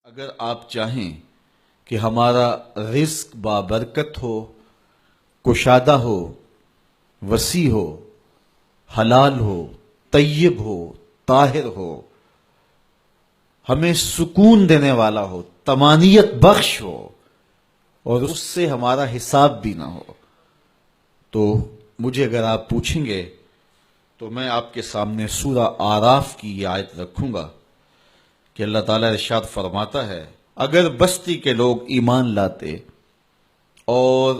اگر آپ چاہیں کہ ہمارا رزق بابرکت ہو، کشادہ ہو، وسیع ہو، حلال ہو، طیب ہو، طاہر ہو، ہمیں سکون دینے والا ہو، طمانینت بخش ہو، اور اس سے ہمارا حساب بھی نہ ہو، تو مجھے اگر آپ پوچھیں گے تو میں آپ کے سامنے سورہ آراف کی یہ آیت رکھوں گا کہ اللہ تعالیٰ ارشاد فرماتا ہے، اگر بستی کے لوگ ایمان لاتے اور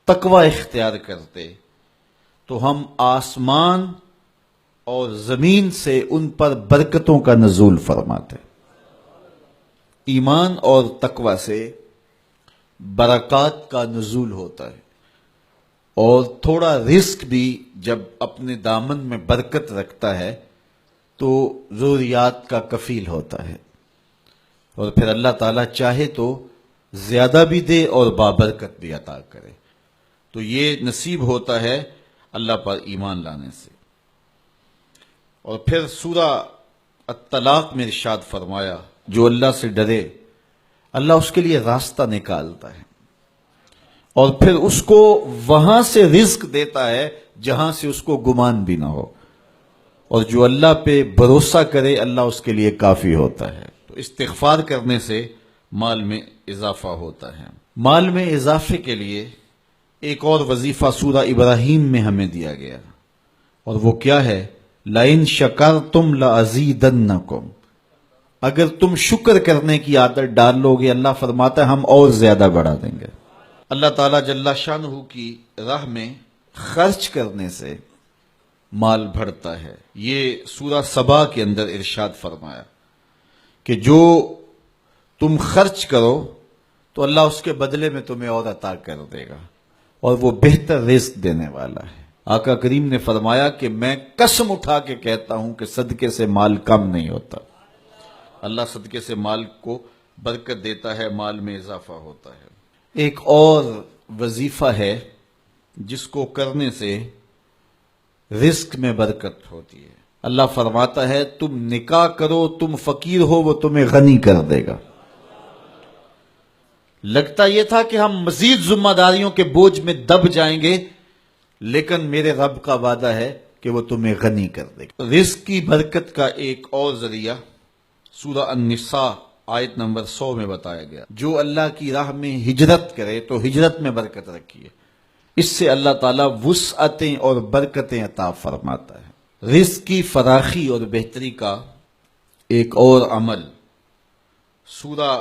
تقوی اختیار کرتے تو ہم آسمان اور زمین سے ان پر برکتوں کا نزول فرماتے۔ ایمان اور تقوی سے برکات کا نزول ہوتا ہے، اور تھوڑا رزق بھی جب اپنے دامن میں برکت رکھتا ہے تو ضروریات کا کفیل ہوتا ہے، اور پھر اللہ تعالیٰ چاہے تو زیادہ بھی دے اور بابرکت بھی عطا کرے۔ تو یہ نصیب ہوتا ہے اللہ پر ایمان لانے سے۔ اور پھر سورہ الطلاق میں ارشاد فرمایا، جو اللہ سے ڈرے اللہ اس کے لیے راستہ نکالتا ہے، اور پھر اس کو وہاں سے رزق دیتا ہے جہاں سے اس کو گمان بھی نہ ہو، اور جو اللہ پہ بھروسہ کرے اللہ اس کے لیے کافی ہوتا ہے۔ تو استغفار کرنے سے مال میں اضافہ ہوتا ہے۔ مال میں اضافے کے لیے ایک اور وظیفہ سورہ ابراہیم میں ہمیں دیا گیا، اور وہ کیا ہے؟ لَإِن شَكَرْتُمْ لَأَزِيدَنَّكُمْ، اگر تم شکر کرنے کی عادت ڈال لو گے اللہ فرماتا ہے ہم اور زیادہ بڑھا دیں گے۔ اللہ تعالیٰ جل شانہ کی راہ میں خرچ کرنے سے مال بڑھتا ہے۔ یہ سورہ سبا کے اندر ارشاد فرمایا کہ جو تم خرچ کرو تو اللہ اس کے بدلے میں تمہیں اور عطا کر دے گا، اور وہ بہتر رزق دینے والا ہے۔ آقا کریم نے فرمایا کہ میں قسم اٹھا کے کہتا ہوں کہ صدقے سے مال کم نہیں ہوتا، اللہ صدقے سے مال کو برکت دیتا ہے، مال میں اضافہ ہوتا ہے۔ ایک اور وظیفہ ہے جس کو کرنے سے رزق میں برکت ہوتی ہے۔ اللہ فرماتا ہے تم نکاح کرو، تم فقیر ہو وہ تمہیں غنی کر دے گا۔ لگتا یہ تھا کہ ہم مزید ذمہ داریوں کے بوجھ میں دب جائیں گے، لیکن میرے رب کا وعدہ ہے کہ وہ تمہیں غنی کر دے گا۔ رزق کی برکت کا ایک اور ذریعہ سورہ النساء آیت نمبر 100 میں بتایا گیا، جو اللہ کی راہ میں ہجرت کرے تو ہجرت میں برکت رکھیے، اس سے اللہ تعالیٰ وسعتیں اور برکتیں عطا فرماتا ہے۔ رزق کی فراخی اور بہتری کا ایک اور عمل سورہ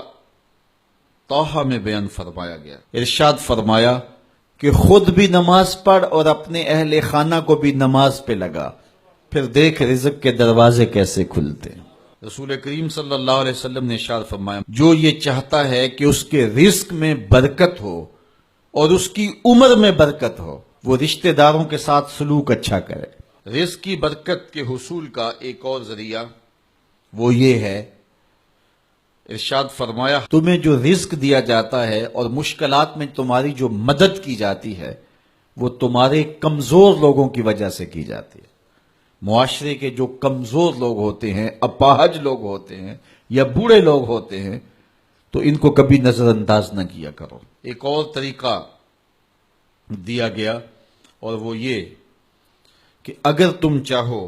طٰہٰ میں بیان فرمایا گیا۔ ارشاد فرمایا کہ خود بھی نماز پڑھ اور اپنے اہل خانہ کو بھی نماز پہ لگا، پھر دیکھ رزق کے دروازے کیسے کھلتے ہیں۔ رسول کریم صلی اللہ علیہ وسلم نے ارشاد فرمایا، جو یہ چاہتا ہے کہ اس کے رزق میں برکت ہو اور اس کی عمر میں برکت ہو، وہ رشتہ داروں کے ساتھ سلوک اچھا کرے۔ رزق کی برکت کے حصول کا ایک اور ذریعہ وہ یہ ہے، ارشاد فرمایا تمہیں جو رزق دیا جاتا ہے اور مشکلات میں تمہاری جو مدد کی جاتی ہے وہ تمہارے کمزور لوگوں کی وجہ سے کی جاتی ہے۔ معاشرے کے جو کمزور لوگ ہوتے ہیں، اپاہج لوگ ہوتے ہیں یا بوڑھے لوگ ہوتے ہیں، تو ان کو کبھی نظر انداز نہ کیا کرو۔ ایک اور طریقہ دیا گیا، اور وہ یہ کہ اگر تم چاہو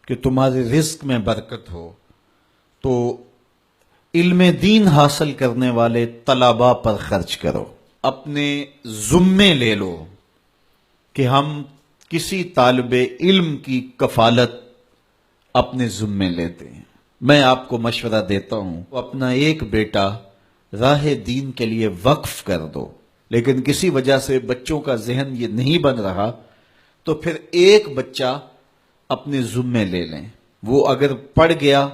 کہ تمہارے رزق میں برکت ہو تو علم دین حاصل کرنے والے طلباء پر خرچ کرو۔ اپنے ذمے لے لو کہ ہم کسی طالب علم کی کفالت اپنے ذمے لیتے ہیں۔ میں آپ کو مشورہ دیتا ہوں اپنا ایک بیٹا راہ دین کے لیے وقف کر دو، لیکن کسی وجہ سے بچوں کا ذہن یہ نہیں بن رہا تو پھر ایک بچہ اپنے ذمے لے لیں، وہ اگر پڑھ گیا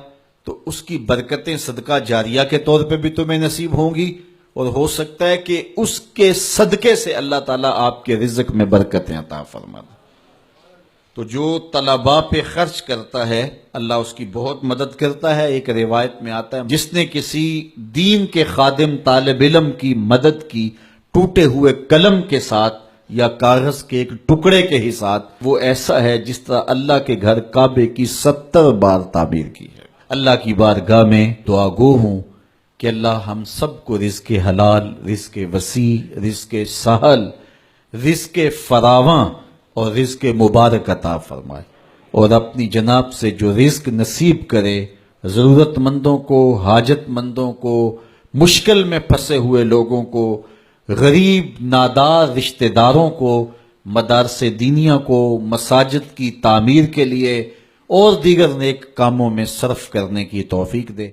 تو اس کی برکتیں صدقہ جاریہ کے طور پہ بھی تمہیں نصیب ہوں گی، اور ہو سکتا ہے کہ اس کے صدقے سے اللہ تعالیٰ آپ کے رزق میں برکتیں عطا فرما دے۔ تو جو طلباء پہ خرچ کرتا ہے اللہ اس کی بہت مدد کرتا ہے۔ ایک روایت میں آتا ہے جس نے کسی دین کے خادم طالب علم کی مدد کی ٹوٹے ہوئے قلم کے ساتھ یا کاغذ کے ایک ٹکڑے کے ہی ساتھ، وہ ایسا ہے جس طرح اللہ کے گھر کعبے کی 70 بار تعمیر کی ہے۔ اللہ کی بارگاہ میں دعا گو ہوں کہ اللہ ہم سب کو رزق حلال، رزق وسیع، رزق سہل، رزق فراواں اور رزق مبارک عطا فرمائے، اور اپنی جناب سے جو رزق نصیب کرے ضرورت مندوں کو، حاجت مندوں کو، مشکل میں پھنسے ہوئے لوگوں کو، غریب نادار رشتہ داروں کو، مدارس دینیہ کو، مساجد کی تعمیر کے لیے اور دیگر نیک کاموں میں صرف کرنے کی توفیق دے۔